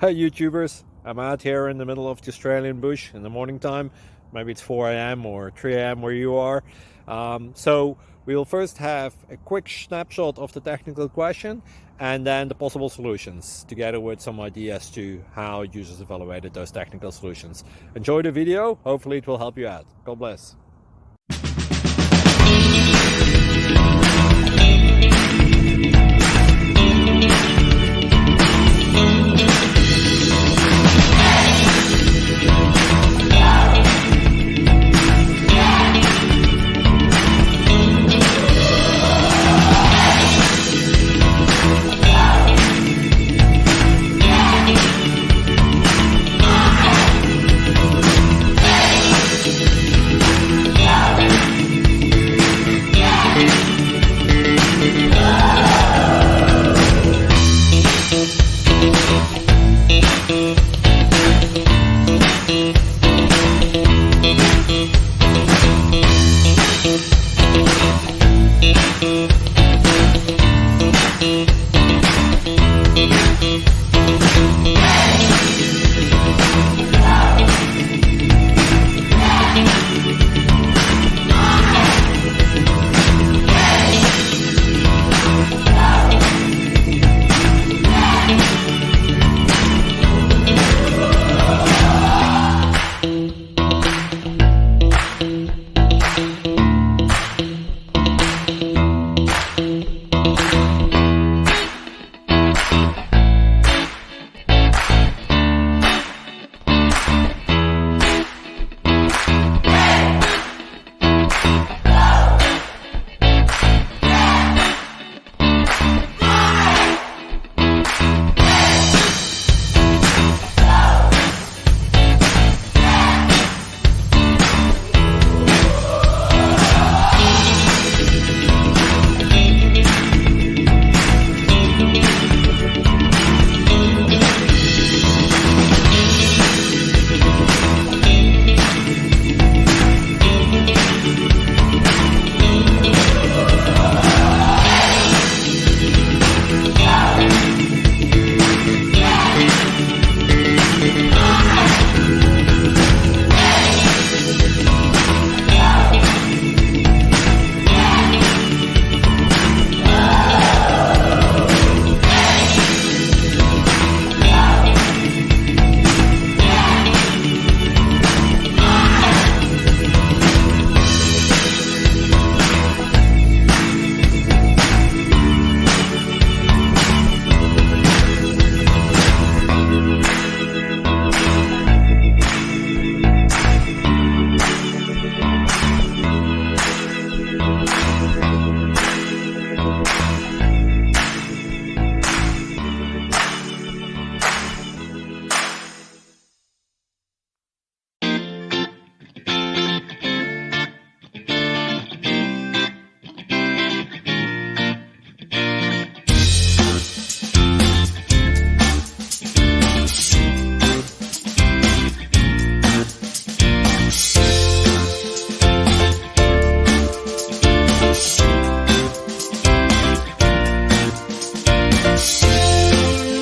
Hey YouTubers, I'm out here in the middle of the Australian bush in the morning time. Maybe it's 4 a.m. or 3 a.m. where you are. So we'll first have a quick snapshot of the technical question and then the possible solutions, together with some ideas to how users evaluated those technical solutions. Enjoy the video, hopefully it will help you out. God bless.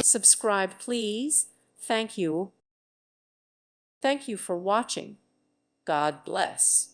Subscribe, please. Thank you. Thank you for watching. God bless.